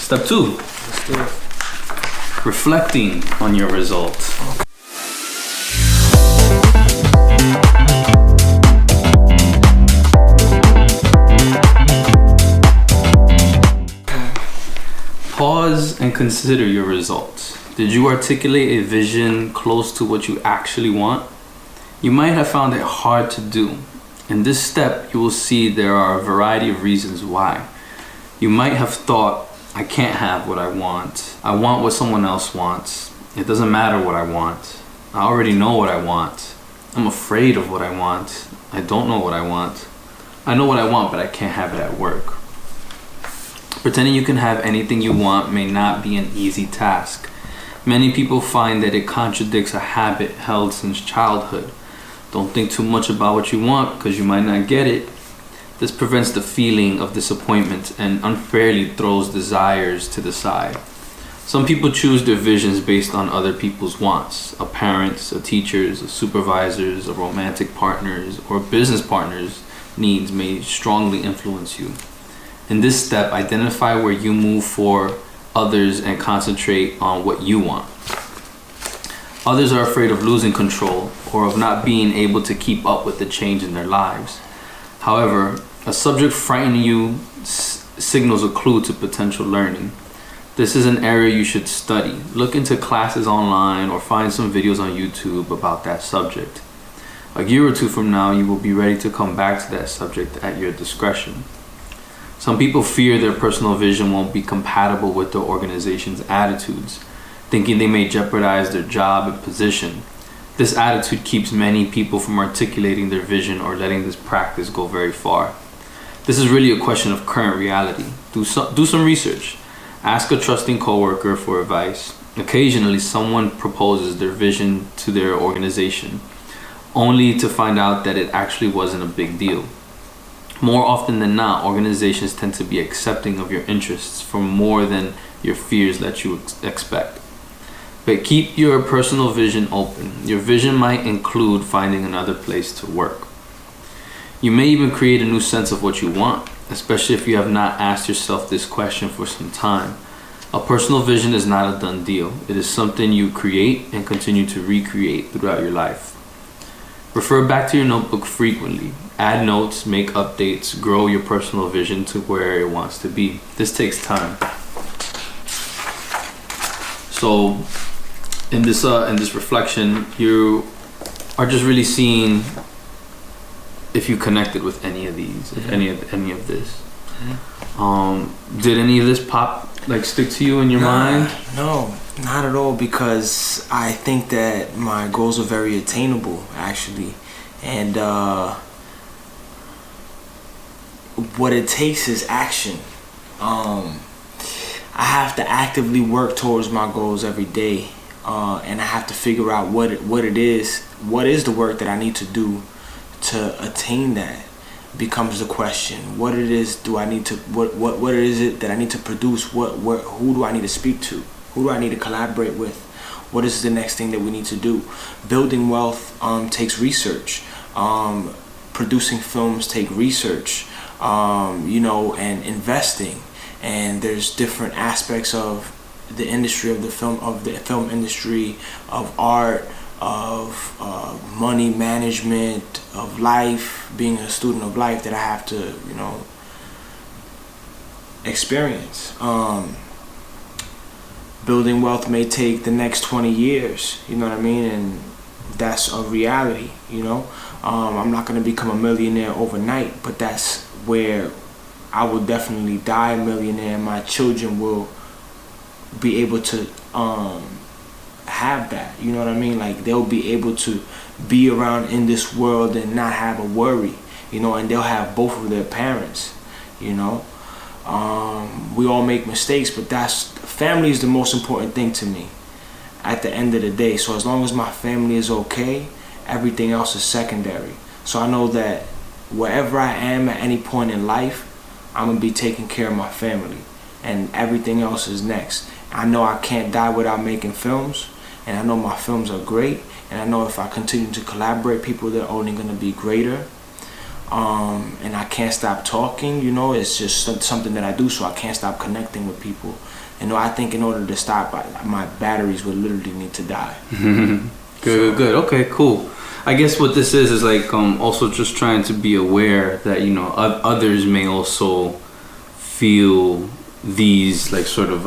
Step 2. Let's do it. Reflecting on your results. Pause and consider your results. Did you articulate a vision close to what you actually want? You might have found it hard to do. In this step, you will see there are a variety of reasons why. You might have thought, I can't have what I want. I want what someone else wants. It doesn't matter what I want. I already know what I want. I'm afraid of what I want. I don't know what I want. I know what I want, but I can't have it at work. Pretending you can have anything you want may not be an easy task. Many people find that it contradicts a habit held since childhood. Don't think too much about what you want because you might not get it. This prevents the feeling of disappointment and unfairly throws desires to the side. Some people choose their visions based on other people's wants. A parent's, a teacher's, a supervisor's, a romantic partner's, or business partner's needs may strongly influence you. In this step, identify where you move for others and concentrate on what you want. Others are afraid of losing control or of not being able to keep up with the change in their lives. However, a subject frightening you signals a clue to potential learning. This is an area you should study. Look into classes online or find some videos on YouTube about that subject. A year or two from now, you will be ready to come back to that subject at your discretion. Some people fear their personal vision won't be compatible with their organization's attitudes, thinking they may jeopardize their job and position. This attitude keeps many people from articulating their vision or letting this practice go very far. This is really a question of current reality. Do some research. Ask a trusting coworker for advice. Occasionally, someone proposes their vision to their organization, only to find out that it actually wasn't a big deal. More often than not, organizations tend to be accepting of your interests for more than your fears let you expect. But keep your personal vision open. Your vision might include finding another place to work. You may even create a new sense of what you want, especially if you have not asked yourself this question for some time. A personal vision is not a done deal. It is something you create and continue to recreate throughout your life. Refer back to your notebook frequently. Add notes, make updates, grow your personal vision to where it wants to be. This takes time. So in this reflection, you are just really seeing if you connected with any of these, if any of this. Did any of this stick to you in your mind? No, not at all, because I think that my goals are very attainable, actually. And what it takes is action. I have to actively work towards my goals every day, and I have to figure out what it is the work that I need to do to attain that. Becomes the question. What it is do I need to what is it that I need to produce? Who do I need to speak to? Who do I need to collaborate with? What is the next thing that we need to do? Building wealth takes research. Producing films take research. And investing. And there's different aspects of the industry of the film industry, of art, of money management, of life, being a student of life that I have to, experience. Building wealth may take the next 20 years, you know what I mean? And that's a reality, I'm not going to become a millionaire overnight, but that's where I will definitely die a millionaire, and my children will be able to have that, you know what I mean? Like, they'll be able to be around in this world and not have a worry, and they'll have both of their parents, we all make mistakes, but family is the most important thing to me at the end of the day. So as long as my family is okay, everything else is secondary. So I know that wherever I am at any point in life, I'm gonna be taking care of my family, and everything else is next. I know I can't die without making films, and I know my films are great, and I know if I continue to collaborate, people, they're only gonna be greater. and I can't stop talking. It's just something that I do, so I can't stop connecting with people. I think in order to stop, my batteries would literally need to die. Good. Okay, cool. I guess what this is like also just trying to be aware that others may also feel these like sort of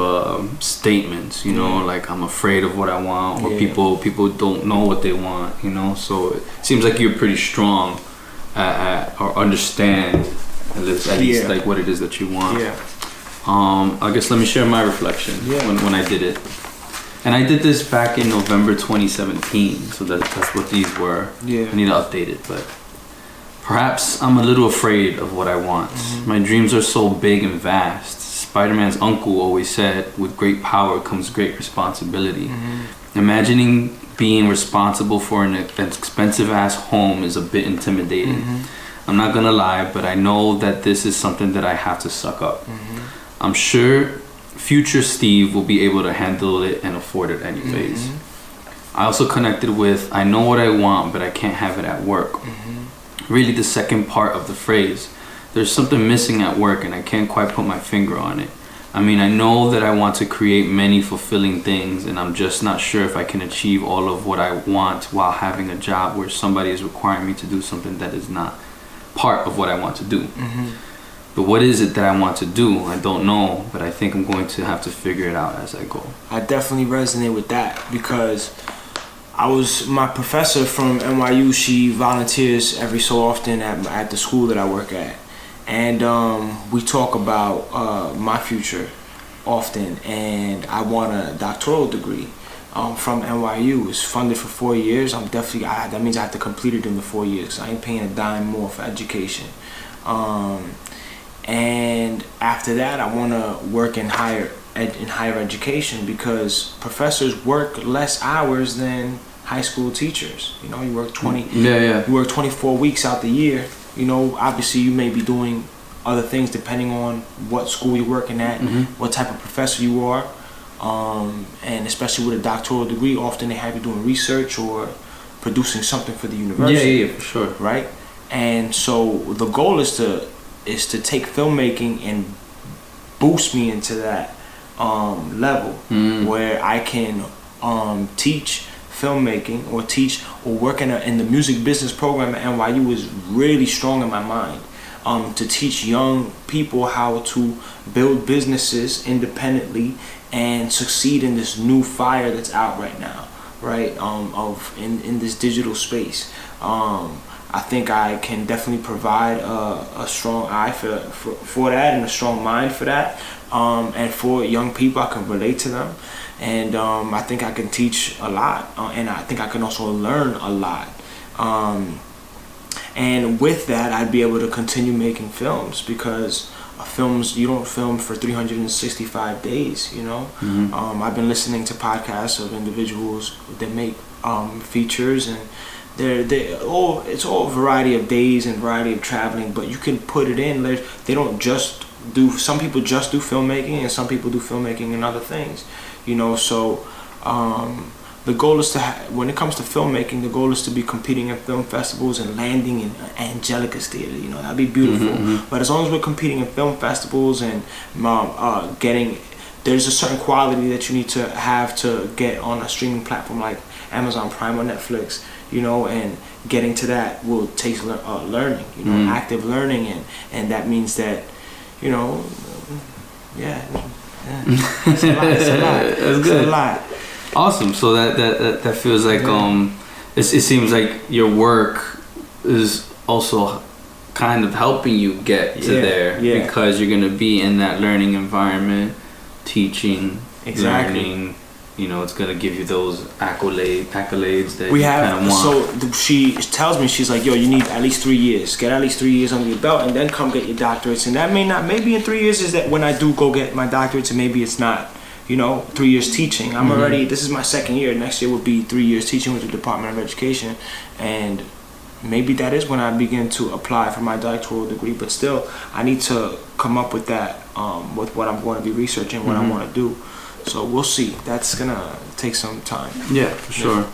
statements, like I'm afraid of what I want, or people don't know what they want, so it seems like you're pretty strong or understand at least like what it is that you want. I guess let me share my reflection when I did it. And I did this back in November 2017, so that's what these were. I need to update it, but perhaps I'm a little afraid of what I want. My dreams are so big and vast. Spider-Man's uncle always said, with great power comes great responsibility. Imagining being responsible for an expensive ass home is a bit intimidating. I'm not gonna lie, but I know that this is something that I have to suck up. I'm sure future Steve will be able to handle it and afford it anyways. I also connected with, I know what I want, but I can't have it at work. Really the second part of the phrase. There's something missing at work and I can't quite put my finger on it. I mean, I know that I want to create many fulfilling things, and I'm just not sure if I can achieve all of what I want while having a job where somebody is requiring me to do something that is not part of what I want to do. But what is it that I want to do? I don't know, but I think I'm going to have to figure it out as I go. I definitely resonate with that because my professor from NYU, she volunteers every so often at the school that I work at. And we talk about my future often, and I want a doctoral degree from NYU. It's funded for 4 years. That means I have to complete it in the 4 years. I ain't paying a dime more for education. And after that, I want to work in higher education because professors work less hours than high school teachers. You work 20. You work 24 weeks out the year. Obviously you may be doing other things depending on what school you're working at, what type of professor you are, and especially with a doctoral degree, often they have you doing research or producing something for the university. Yeah, for sure. Right, and so the goal is to take filmmaking and boost me into that level where I can teach filmmaking or work in the music business program at NYU is really strong in my mind. To teach young people how to build businesses independently and succeed in this new fire that's out right now, right? In this digital space. I think I can definitely provide a strong eye for that and a strong mind for that. And for young people, I can relate to them. And I think I can teach a lot, and I think I can also learn a lot. And with that, I'd be able to continue making films because films, you don't film for 365 days, I've been listening to podcasts of individuals that make features, and it's all a variety of days and variety of traveling, but you can put it in. They don't just do, some people just do filmmaking and some people do filmmaking and other things. So the goal is when it comes to filmmaking, the goal is to be competing in film festivals and landing in Angelica's theater. That'd be beautiful. But as long as we're competing in film festivals and there's a certain quality that you need to have to get on a streaming platform like Amazon Prime or Netflix, and getting to that will take learning, active learning, and that means that, it's a lot. That's good. It's a lot. Awesome. So that feels like it seems like your work is also kind of helping you get to there because you're gonna be in that learning environment, teaching, learning. It's gonna give you those accolades that you kind of want. So she tells me, she's like, yo, you need at least 3 years. Get at least 3 years under your belt, and then come get your doctorates. And that maybe in 3 years is that when I do go get my doctorates, and maybe it's not. 3 years teaching. I'm already, this is my second year. Next year will be 3 years teaching with the Department of Education. And maybe that is when I begin to apply for my doctoral degree. But still, I need to come up with that, with what I'm going to be researching, what I want to do. So we'll see. That's going to take some time. Yeah, for sure.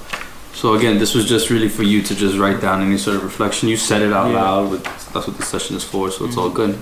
So again, this was just really for you to just write down any sort of reflection. You said it out Yeah. loud. That's what the session is for, so it's all good.